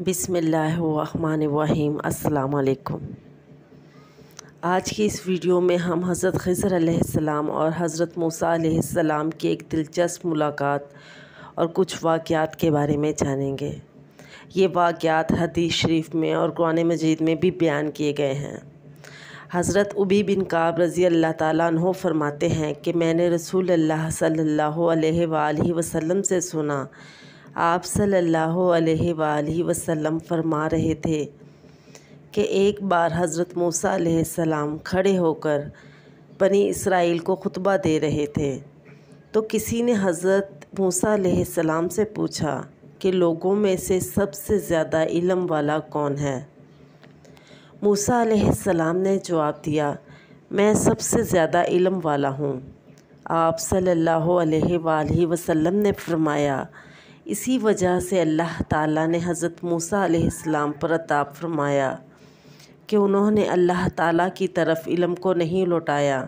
بسم اللہ الرحمن الرحیم۔ السلام علیکم۔ آج کی اس ویڈیو میں ہم حضرت خضر علیہ السلام اور حضرت موسیٰ علیہ السلام کی ایک دلچسپ ملاقات اور کچھ واقعات کے بارے میں جانیں گے۔ یہ واقعات حدیث شریف میں اور قرآن مجید میں بھی بیان کیے گئے ہیں۔ حضرت ابی بن کعب رضی اللہ تعالیٰ عنہ فرماتے ہیں کہ میں نے رسول اللہ صلی اللہ علیہ وآلہ وسلم سے سنا، آپ صلی اللہ علیہ وآلہ وسلم فرما رہے تھے کہ ایک بار حضرت موسیٰ علیہ السلام کھڑے ہو کر بنی اسرائیل کو خطبہ دے رہے تھے، تو کسی نے حضرت موسیٰ علیہ السلام سے پوچھا کہ لوگوں میں سے سب سے زیادہ علم والا کون ہے؟ موسیٰ علیہ السلام نے جواب دیا، میں سب سے زیادہ علم والا ہوں۔ آپ صلی اللہ علیہ وآلہ وسلم نے فرمایا، اسی وجہ سے اللہ تعالیٰ نے حضرت موسیٰ علیہ السلام پر عطاب فرمایا کہ انہوں نے اللہ تعالیٰ کی طرف علم کو نہیں لوٹایا،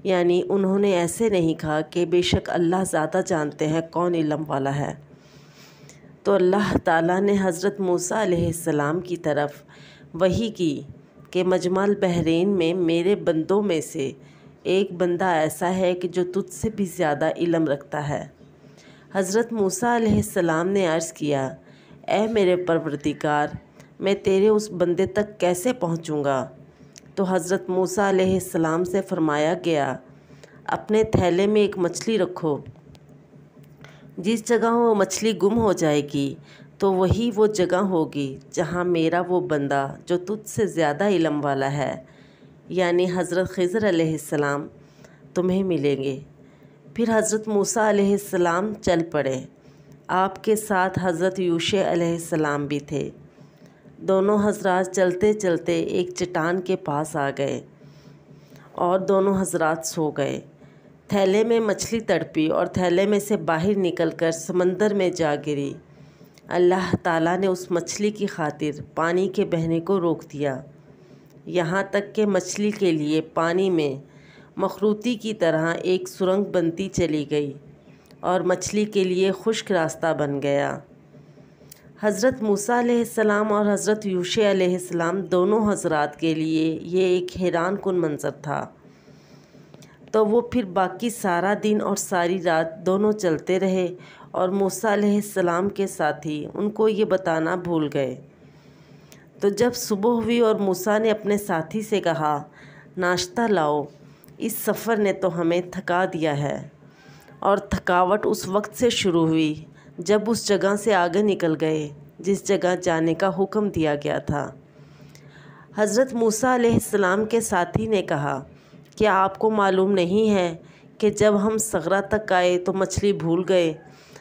یعنی انہوں نے ایسے نہیں کہا کہ بے شک اللہ زیادہ جانتے ہیں کون علم والا ہے۔ تو اللہ تعالیٰ نے حضرت موسیٰ علیہ السلام کی طرف وحی کی کہ مجمع البحرین میں میرے بندوں میں سے ایک بندہ ایسا ہے کہ جو تجھ سے بھی زیادہ علم رکھتا ہے۔ حضرت موسیٰ علیہ السلام نے عرض کیا، اے میرے پروردگار، میں تیرے اس بندے تک کیسے پہنچوں گا؟ تو حضرت موسیٰ علیہ السلام سے فرمایا گیا، اپنے تھیلے میں ایک مچھلی رکھو، جس جگہ وہ مچھلی گم ہو جائے گی تو وہی وہ جگہ ہوگی جہاں میرا وہ بندہ جو تجھ سے زیادہ علم والا ہے، یعنی حضرت خضر علیہ السلام، تمہیں ملیں گے۔ پھر حضرت موسیٰ علیہ السلام چل پڑے۔ آپ کے ساتھ حضرت یوشع علیہ السلام بھی تھے۔ دونوں حضرات چلتے چلتے ایک چٹان کے پاس آ گئے اور دونوں حضرات سو گئے۔ تھیلے میں مچھلی تڑپی اور تھیلے میں سے باہر نکل کر سمندر میں جا گری۔ اللہ تعالیٰ نے اس مچھلی کی خاطر پانی کے بہنے کو روک دیا، یہاں تک کہ مچھلی کے لیے پانی میں مخروطی کی طرح ایک سرنگ بنتی چلی گئی اور مچھلی کے لیے خشک راستہ بن گیا۔ حضرت موسیٰ علیہ السلام اور حضرت یوشع علیہ السلام دونوں حضرات کے لیے یہ ایک حیران کن منظر تھا۔ تو وہ پھر باقی سارا دن اور ساری رات دونوں چلتے رہے اور موسیٰ علیہ السلام کے ساتھی ان کو یہ بتانا بھول گئے۔ تو جب صبح ہوئی اور موسیٰ نے اپنے ساتھی سے کہا، ناشتہ لاؤ، اس سفر نے تو ہمیں تھکا دیا ہے، اور تھکاوٹ اس وقت سے شروع ہوئی جب اس جگہ سے آگے نکل گئے جس جگہ جانے کا حکم دیا گیا تھا۔ حضرت موسیٰ علیہ السلام کے ساتھی نے کہا، کیا آپ کو معلوم نہیں ہے کہ جب ہم صغرا تک آئے تو مچھلی بھول گئے؟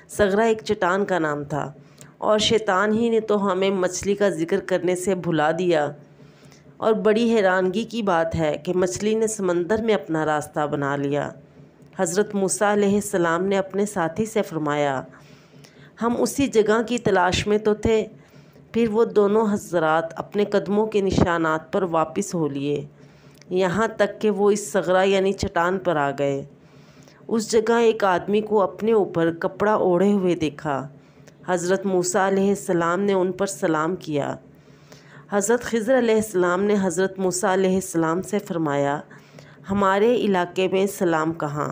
صغرا ایک چٹان کا نام تھا اور شیطان ہی نے تو ہمیں مچھلی کا ذکر کرنے سے بھلا دیا، اور بڑی حیرانگی کی بات ہے کہ مچھلی نے سمندر میں اپنا راستہ بنا لیا۔ حضرت موسیٰ علیہ السلام نے اپنے ساتھی سے فرمایا، ہم اسی جگہ کی تلاش میں تو تھے۔ پھر وہ دونوں حضرات اپنے قدموں کے نشانات پر واپس ہو لیے، یہاں تک کہ وہ اس صغرا یعنی چٹان پر آ گئے۔ اس جگہ ایک آدمی کو اپنے اوپر کپڑا اوڑھے ہوئے دیکھا۔ حضرت موسیٰ علیہ السلام نے ان پر سلام کیا۔ حضرت خضر علیہ السلام نے حضرت موسیٰ علیہ السلام سے فرمایا، ہمارے علاقے میں سلام کہاں؟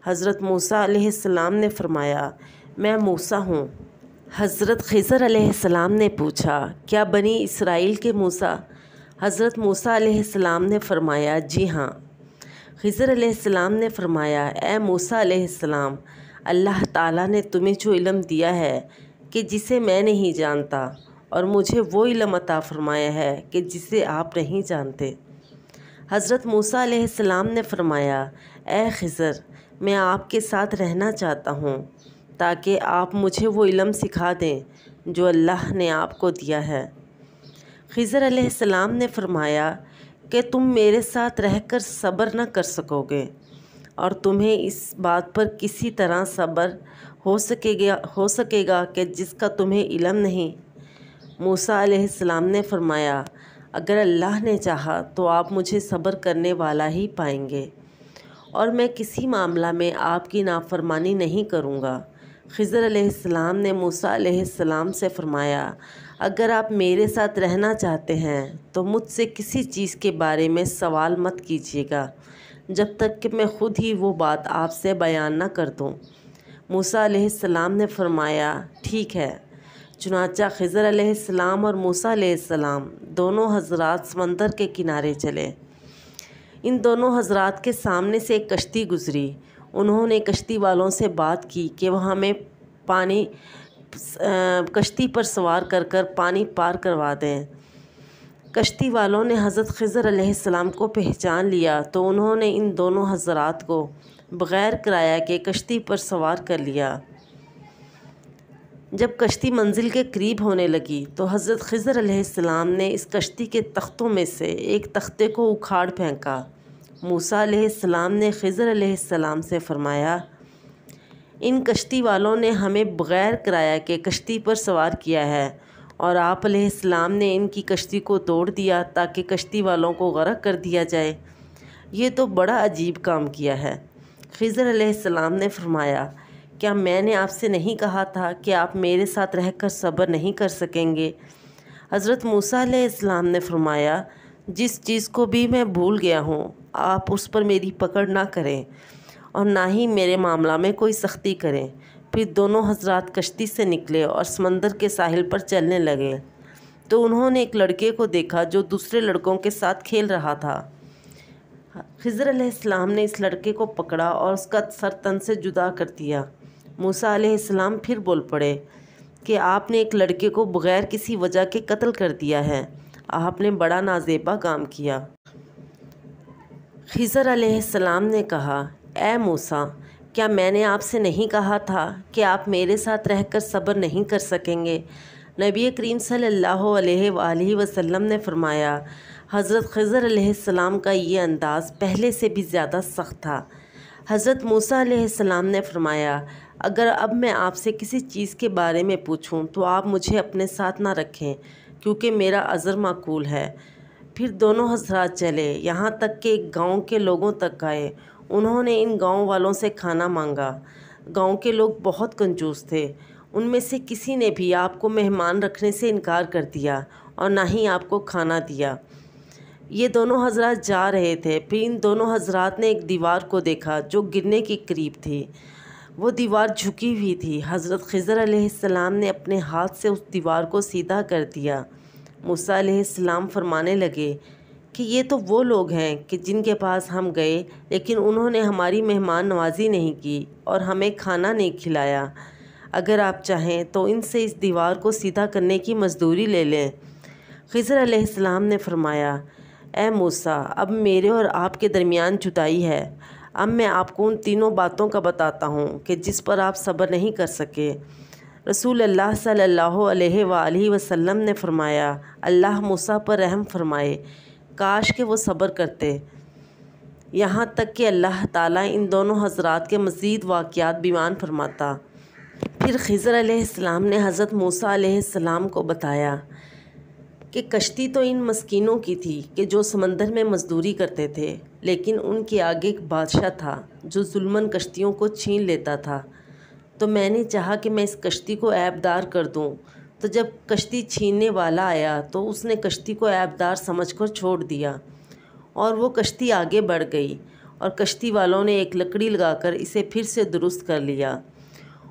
حضرت موسیٰ علیہ السلام نے فرمایا، میں موسیٰ ہوں۔ حضرت خضر علیہ السلام نے پوچھا، کیا بنی اسرائیل کے موسیٰ؟ حضرت موسیٰ علیہ السلام نے فرمایا، جی ہاں۔ خضر علیہ السلام نے فرمایا، اے موسیٰ علیہ السلام، اللہ تعالیٰ نے تمہیں جو علم دیا ہے کہ جسے میں نہیں جانتا، اور مجھے وہ علم عطا فرمایا ہے کہ جسے آپ نہیں جانتے۔ حضرت موسیٰ علیہ السلام نے فرمایا، اے خضر، میں آپ کے ساتھ رہنا چاہتا ہوں تاکہ آپ مجھے وہ علم سکھا دیں جو اللہ نے آپ کو دیا ہے۔ خضر علیہ السلام نے فرمایا کہ تم میرے ساتھ رہ کر صبر نہ کر سکو گے، اور تمہیں اس بات پر کسی طرح صبر ہو سکے گا کہ جس کا تمہیں علم نہیں۔ موسیٰ علیہ السلام نے فرمایا، اگر اللہ نے چاہا تو آپ مجھے صبر کرنے والا ہی پائیں گے، اور میں کسی معاملہ میں آپ کی نافرمانی نہیں کروں گا۔ خضر علیہ السلام نے موسیٰ علیہ السلام سے فرمایا اگر آپ میرے ساتھ رہنا چاہتے ہیں تو مجھ سے کسی چیز کے بارے میں سوال مت کیجیے گا جب تک کہ میں خود ہی وہ بات آپ سے بیان نہ کر دوں۔ موسیٰ علیہ السلام نے فرمایا ٹھیک ہے۔ چنانچہ خضر علیہ السلام اور موسیٰ علیہ السلام دونوں حضرات سمندر کے کنارے چلے۔ ان دونوں حضرات کے سامنے سے ایک کشتی گزری۔ انہوں نے کشتی والوں سے بات کی کہ وہ ہمیں کشتی پر سوار کر کر پانی پار کروا دیں۔ کشتی والوں نے حضرت خضر علیہ السلام کو پہچان لیا تو انہوں نے ان دونوں حضرات کو بغیر کرایہ کے کشتی پر سوار کر لیا۔ جب کشتی منزل کے قریب ہونے لگی تو حضرت خضر علیہ السلام نے اس کشتی کے تختوں میں سے ایک تختے کو اکھاڑ پھینکا۔ موسیٰ علیہ السلام نے خضر علیہ السلام سے فرمایا ان کشتی والوں نے ہمیں بغیر کرایہ کے کشتی پر سوار کیا ہے اور آپ علیہ السلام نے ان کی کشتی کو توڑ دیا تاکہ کشتی والوں کو غرق کر دیا جائے۔ یہ تو بڑا عجیب کام کیا ہے۔ خضر علیہ السلام نے فرمایا کیا میں نے آپ سے نہیں کہا تھا کہ آپ میرے ساتھ رہ کر صبر نہیں کر سکیں گے؟ حضرت موسیٰ علیہ السلام نے فرمایا جس چیز کو بھی میں بھول گیا ہوں آپ اس پر میری پکڑ نہ کریں اور نہ ہی میرے معاملہ میں کوئی سختی کریں۔ پھر دونوں حضرات کشتی سے نکلے اور سمندر کے ساحل پر چلنے لگے تو انہوں نے ایک لڑکے کو دیکھا جو دوسرے لڑکوں کے ساتھ کھیل رہا تھا۔ خضر علیہ السلام نے اس لڑکے کو پکڑا اور اس کا سر تن سے جدا کر دیا۔ موسیٰ علیہ السلام پھر بول پڑے کہ آپ نے ایک لڑکے کو بغیر کسی وجہ کے قتل کر دیا ہے، آپ نے بڑا نازیبا کام کیا۔ خضر علیہ السلام نے کہا اے موسیٰ کیا میں نے آپ سے نہیں کہا تھا کہ آپ میرے ساتھ رہ کر صبر نہیں کر سکیں گے؟ نبی کریم صلی اللہ علیہ وآلہ وسلم نے فرمایا حضرت خضر علیہ السلام کا یہ انداز پہلے سے بھی زیادہ سخت تھا۔ حضرت موسیٰ علیہ السلام نے فرمایا اگر اب میں آپ سے کسی چیز کے بارے میں پوچھوں تو آپ مجھے اپنے ساتھ نہ رکھیں کیونکہ میرا عذر معقول ہے۔ پھر دونوں حضرات چلے یہاں تک کہ ایک گاؤں کے لوگوں تک آئے۔ انہوں نے ان گاؤں والوں سے کھانا مانگا۔ گاؤں کے لوگ بہت کنجوس تھے، ان میں سے کسی نے بھی آپ کو مہمان رکھنے سے انکار کر دیا اور نہ ہی آپ کو کھانا دیا۔ یہ دونوں حضرات جا رہے تھے، پھر ان دونوں حضرات نے ایک دیوار کو دیکھا جو گرنے کے قریب تھی۔ وہ دیوار جھکی ہوئی تھی۔ حضرت خضر علیہ السلام نے اپنے ہاتھ سے اس دیوار کو سیدھا کر دیا۔ موسیٰ علیہ السلام فرمانے لگے کہ یہ تو وہ لوگ ہیں کہ جن کے پاس ہم گئے لیکن انہوں نے ہماری مہمان نوازی نہیں کی اور ہمیں کھانا نہیں کھلایا۔ اگر آپ چاہیں تو ان سے اس دیوار کو سیدھا کرنے کی مزدوری لے لیں۔ خضر علیہ السلام نے فرمایا اے موسیٰ اب میرے اور آپ کے درمیان جدائی ہے۔ اب میں آپ کو ان تینوں باتوں کا بتاتا ہوں کہ جس پر آپ صبر نہیں کر سکے۔ رسول اللہ صلی اللہ علیہ وآلہ وسلم نے فرمایا اللہ موسیٰ پر رحم فرمائے، کاش کہ وہ صبر کرتے۔ یہاں تک کہ اللہ تعالیٰ ان دونوں حضرات کے مزید واقعات بیان فرماتا۔ پھر خضر علیہ السلام نے حضرت موسیٰ علیہ السلام کو بتایا کہ کشتی تو ان مسکینوں کی تھی کہ جو سمندر میں مزدوری کرتے تھے، لیکن ان کے آگے ایک بادشاہ تھا جو ظلماً کشتیوں کو چھین لیتا تھا۔ تو میں نے چاہا کہ میں اس کشتی کو عیب دار کر دوں، تو جب کشتی چھیننے والا آیا تو اس نے کشتی کو عیب دار سمجھ کر چھوڑ دیا اور وہ کشتی آگے بڑھ گئی اور کشتی والوں نے ایک لکڑی لگا کر اسے پھر سے درست کر لیا۔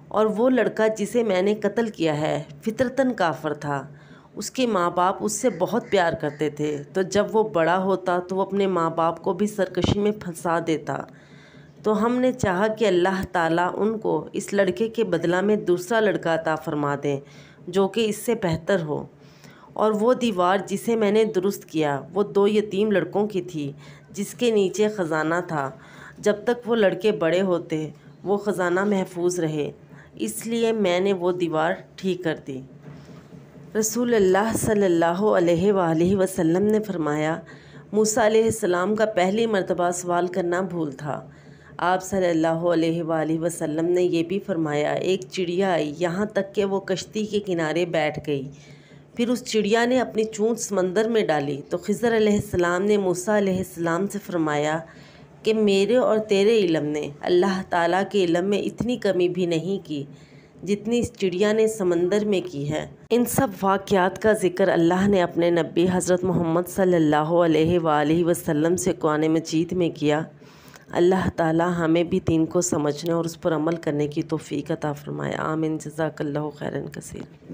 اور وہ لڑکا جسے میں نے قتل کیا ہے فطرتاً کافر تھا۔ اس کے ماں باپ اس سے بہت پیار کرتے تھے، تو جب وہ بڑا ہوتا تو وہ اپنے ماں باپ کو بھی سرکشی میں پھنسا دیتا۔ تو ہم نے چاہا کہ اللہ تعالیٰ ان کو اس لڑکے کے بدلہ میں دوسرا لڑکا عطا فرما دیں جو کہ اس سے بہتر ہو۔ اور وہ دیوار جسے میں نے درست کیا وہ 2 یتیم لڑکوں کی تھی جس کے نیچے خزانہ تھا۔ جب تک وہ لڑکے بڑے ہوتے وہ خزانہ محفوظ رہے، اس لیے میں نے وہ دیوار ٹھیک کر دی۔ رسول اللہ صلی اللہ علیہ وآلہ وسلم نے فرمایا موسیٰ علیہ السلام کا پہلی مرتبہ سوال کرنا بھول تھا۔ آپ صلی اللہ علیہ وآلہ وسلم نے یہ بھی فرمایا ایک چڑیا آئی یہاں تک کہ وہ کشتی کے کنارے بیٹھ گئی۔ پھر اس چڑیا نے اپنی چونچ سمندر میں ڈالی تو خضر علیہ السلام نے موسیٰ علیہ السلام سے فرمایا کہ میرے اور تیرے علم نے اللہ تعالیٰ کے علم میں اتنی کمی بھی نہیں کی جتنی اس چڑیا نے سمندر میں کی ہے۔ ان سب واقعات کا ذکر اللہ نے اپنے نبی حضرت محمد صلی اللہ علیہ وآلہ وسلم سے قرآن مجید میں کیا۔ اللہ تعالی ہمیں بھی دین کو سمجھنے اور اس پر عمل کرنے کی توفیق عطا فرمائے۔ آمین۔ جزاک اللہ خیرا کثیرا۔